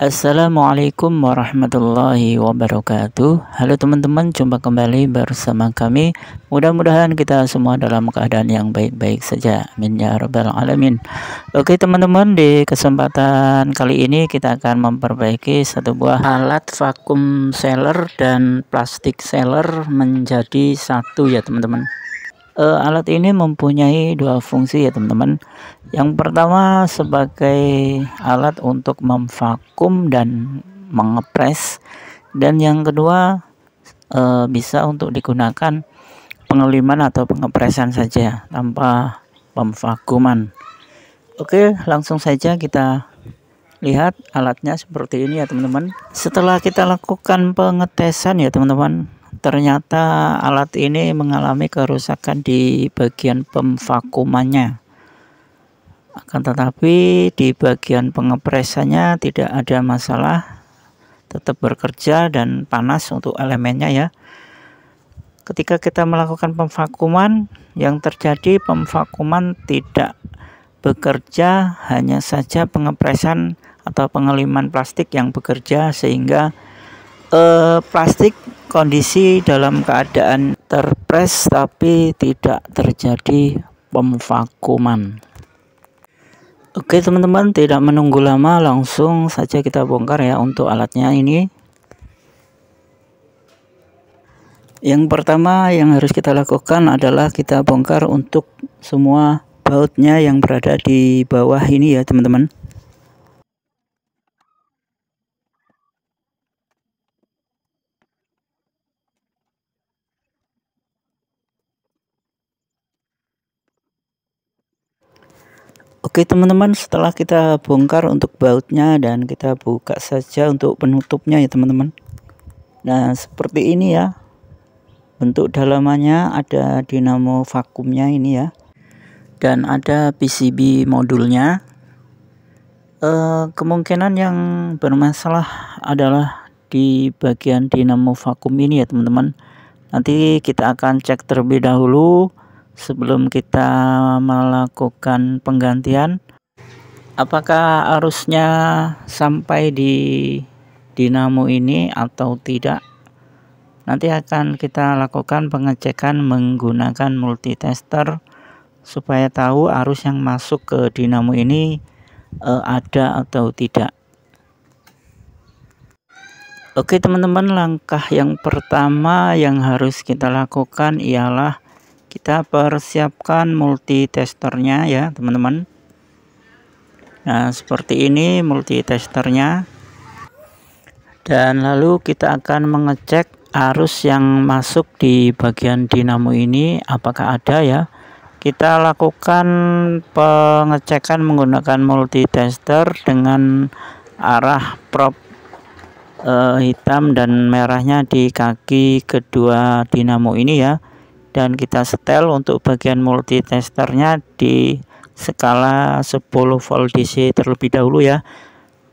Assalamualaikum warahmatullahi wabarakatuh. Halo teman-teman, jumpa kembali bersama kami. Mudah-mudahan kita semua dalam keadaan yang baik-baik saja. Amin ya rabbal alamin. Oke teman-teman, di kesempatan kali ini kita akan memperbaiki satu buah alat vakum sealer dan plastik sealer menjadi satu ya teman-teman. Alat ini mempunyai dua fungsi ya teman-teman. Yang pertama sebagai alat untuk memvakum dan mengepres, dan yang kedua bisa untuk digunakan pengeliman atau pengepresan saja tanpa pemvakuman. Oke, langsung saja kita lihat alatnya seperti ini ya teman-teman. Setelah kita lakukan pengetesan ya teman-teman, ternyata alat ini mengalami kerusakan di bagian pemvakumannya. Akan tetapi di bagian pengepresannya tidak ada masalah, tetap bekerja dan panas untuk elemennya ya. Ketika kita melakukan pemvakuman, yang terjadi pemvakuman tidak bekerja, hanya saja pengepresan atau pengeliman plastik yang bekerja, sehingga plastik kondisi dalam keadaan terpres tapi tidak terjadi pemvakuman. Oke teman-teman, tidak menunggu lama, langsung saja kita bongkar ya untuk alatnya ini. Yang pertama yang harus kita lakukan adalah kita bongkar untuk semua bautnya yang berada di bawah ini ya teman-teman. Oke teman-teman, setelah kita bongkar untuk bautnya dan kita buka saja untuk penutupnya ya teman-teman. Nah seperti ini ya bentuk dalamannya, ada dinamo vakumnya ini ya, dan ada PCB modulnya. Kemungkinan yang bermasalah adalah di bagian dinamo vakum ini ya teman-teman. Nanti kita akan cek terlebih dahulu sebelum kita melakukan penggantian, apakah arusnya sampai di dinamo ini atau tidak. Nanti akan kita lakukan pengecekan menggunakan multitester supaya tahu arus yang masuk ke dinamo ini ada atau tidak. Oke teman-teman, langkah yang pertama yang harus kita lakukan ialah kita persiapkan multitesternya ya teman-teman. Nah seperti ini multitesternya, dan lalu kita akan mengecek arus yang masuk di bagian dinamo ini apakah ada ya. Kita lakukan pengecekan menggunakan multitester dengan arah prop hitam dan merahnya di kaki kedua dinamo ini ya, dan kita setel untuk bagian multitesternya di skala 10 volt DC terlebih dahulu ya,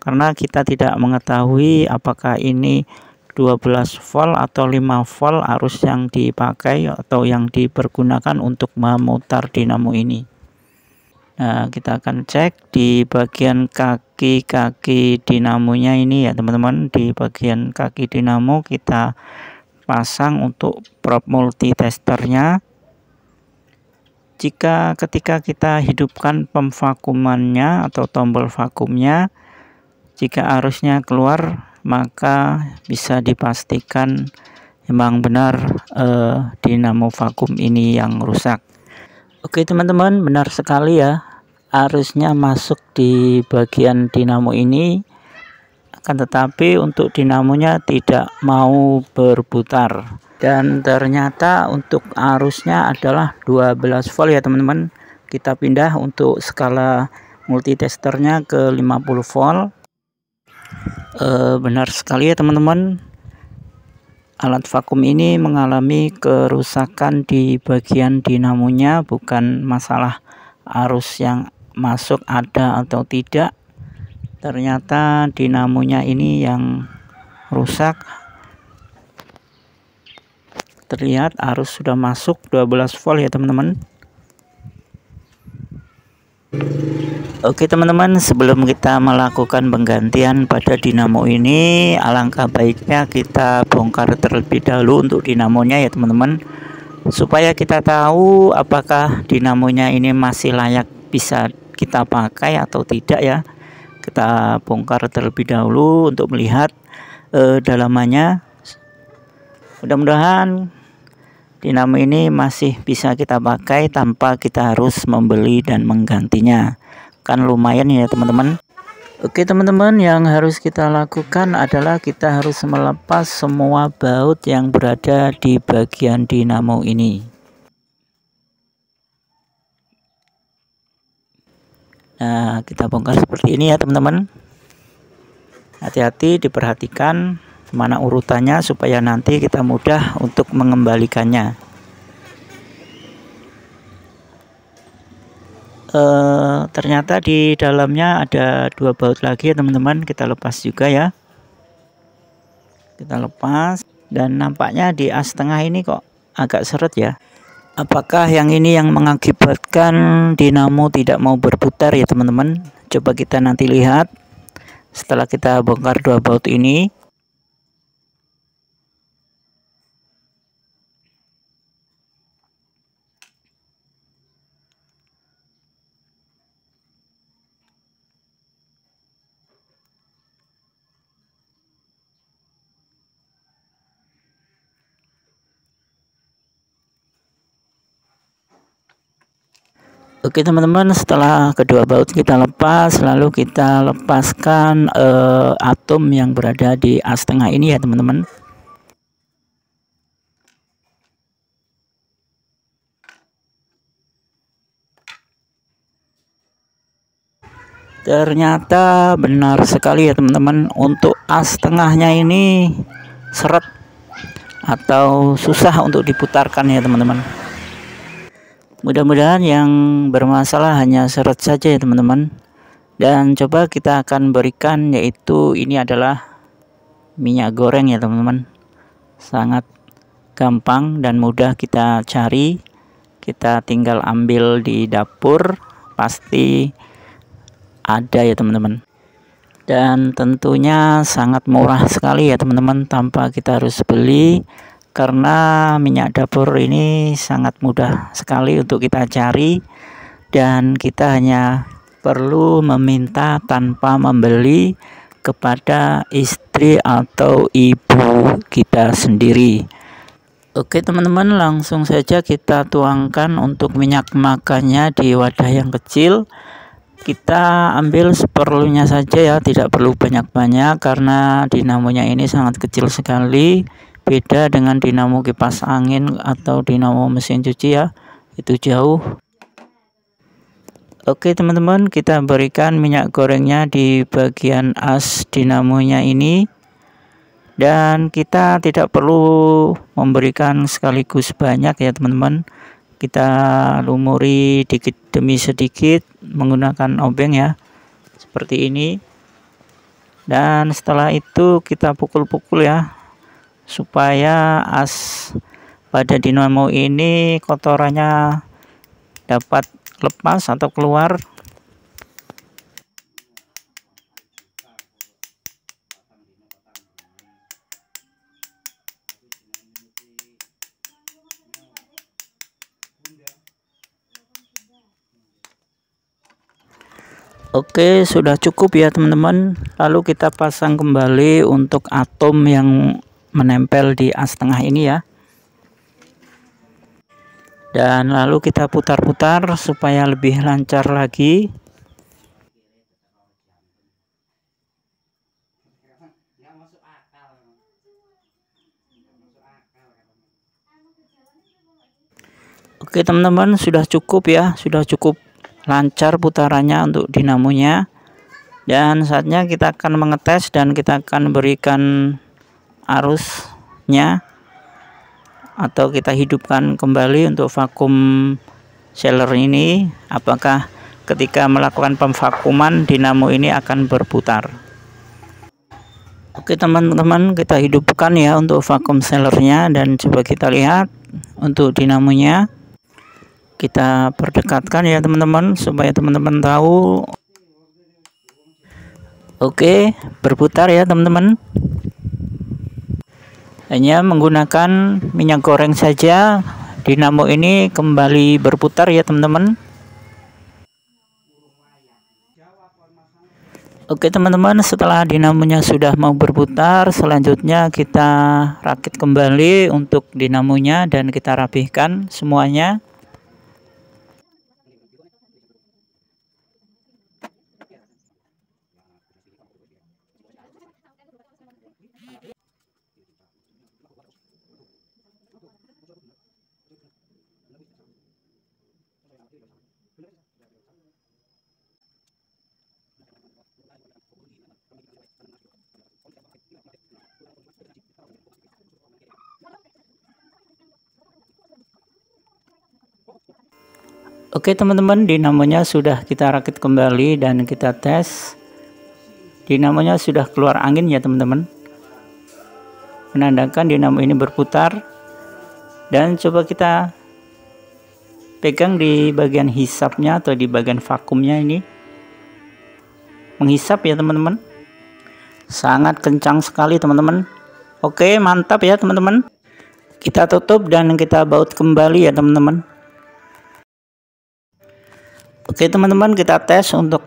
karena kita tidak mengetahui apakah ini 12 volt atau 5 volt arus yang dipakai atau yang dipergunakan untuk memutar dinamo ini. Nah kita akan cek di bagian kaki dinamonya ini ya teman-teman. Di bagian kaki dinamo kita pasang untuk prop multitesternya. Jika ketika kita hidupkan pemvakumannya atau tombol vakumnya, jika arusnya keluar maka bisa dipastikan memang benar dinamo vakum ini yang rusak. Oke teman-teman, benar sekali ya, arusnya masuk di bagian dinamo ini, akan tetapi untuk dinamonya tidak mau berputar, dan ternyata untuk arusnya adalah 12 volt ya teman-teman. Kita pindah untuk skala multitesternya ke 50 volt. Benar sekali ya teman-teman, alat vakum ini mengalami kerusakan di bagian dinamonya, bukan masalah arus yang masuk ada atau tidak. Ternyata dinamonya ini yang rusak. Terlihat arus sudah masuk 12 volt ya teman-teman. Oke teman-teman, sebelum kita melakukan penggantian pada dinamo ini, alangkah baiknya kita bongkar terlebih dahulu untuk dinamonya ya teman-teman, supaya kita tahu apakah dinamonya ini masih layak bisa kita pakai atau tidak ya. Kita bongkar terlebih dahulu untuk melihat dalamannya. Mudah-mudahan dinamo ini masih bisa kita pakai tanpa kita harus membeli dan menggantinya. Kan lumayan ya teman-teman. Oke teman-teman, yang harus kita lakukan adalah kita harus melepas semua baut yang berada di bagian dinamo ini. Nah, kita bongkar seperti ini ya teman-teman. Hati-hati, diperhatikan mana urutannya supaya nanti kita mudah untuk mengembalikannya. Ternyata di dalamnya ada 2 baut lagi ya teman-teman, kita lepas juga ya. Kita lepas, dan nampaknya di as tengah ini kok agak seret ya. Apakah yang ini yang mengakibatkan dinamo tidak mau berputar ya teman-teman? Coba kita nanti lihat setelah kita bongkar 2 baut ini. Oke teman-teman, setelah kedua baut kita lepas, lalu kita lepaskan atom yang berada di as tengah ini ya teman-teman. Ternyata benar sekali ya teman-teman, untuk as tengahnya ini seret atau susah untuk diputarkan ya teman-teman. Mudah-mudahan yang bermasalah hanya seret saja ya teman-teman. Dan coba kita akan berikan, yaitu ini adalah minyak goreng ya teman-teman. Sangat gampang dan mudah kita cari. Kita tinggal ambil di dapur, pasti ada ya teman-teman. Dan tentunya sangat murah sekali ya teman-teman, tanpa kita harus beli. Karena minyak dapur ini sangat mudah sekali untuk kita cari, dan kita hanya perlu meminta tanpa membeli kepada istri atau ibu kita sendiri. Oke teman-teman, langsung saja kita tuangkan untuk minyak makannya di wadah yang kecil. Kita ambil seperlunya saja ya, tidak perlu banyak-banyak karena dinamonya ini sangat kecil sekali. Beda dengan dinamo kipas angin atau dinamo mesin cuci ya, itu jauh. Oke teman-teman, kita berikan minyak gorengnya di bagian as dinamonya ini, dan kita tidak perlu memberikan sekaligus banyak ya teman-teman. Kita lumuri dikit demi sedikit menggunakan obeng ya, seperti ini. Dan setelah itu kita pukul-pukul ya, supaya as pada dinamo ini kotorannya dapat lepas atau keluar. Oke, sudah cukup ya teman-teman. Lalu kita pasang kembali untuk atom yang menempel di as tengah ini ya, dan lalu kita putar-putar supaya lebih lancar lagi. Oke teman-teman, sudah cukup ya, sudah cukup lancar putarannya untuk dinamonya, dan saatnya kita akan mengetes dan kita akan berikan arusnya atau kita hidupkan kembali untuk vakum sealer ini. Apakah ketika melakukan pemvakuman dinamo ini akan berputar? Oke teman-teman, kita hidupkan ya untuk vakum sealernya, dan coba kita lihat untuk dinamonya. Kita perdekatkan ya teman-teman supaya teman-teman tahu Oke, berputar ya teman-teman. Hanya menggunakan minyak goreng saja, dinamo ini kembali berputar ya teman-teman. Oke teman-teman, setelah dinamonya sudah mau berputar, selanjutnya kita rakit kembali untuk dinamonya dan kita rapihkan semuanya. Oke teman-teman, dinamonya sudah kita rakit kembali dan kita tes. Dinamonya sudah keluar angin ya teman-teman, menandakan dinamo ini berputar. Dan coba kita pegang di bagian hisapnya atau di bagian vakumnya, ini menghisap ya teman-teman, sangat kencang sekali teman-teman. Oke, mantap ya teman-teman. Kita tutup dan kita baut kembali ya teman-teman. Oke teman-teman, kita tes untuk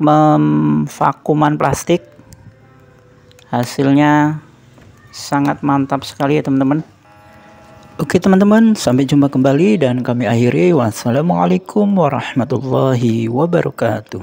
vakuman plastik. Hasilnya sangat mantap sekali ya teman-teman. Oke teman-teman, sampai jumpa kembali dan kami akhiri. Wassalamualaikum warahmatullahi wabarakatuh.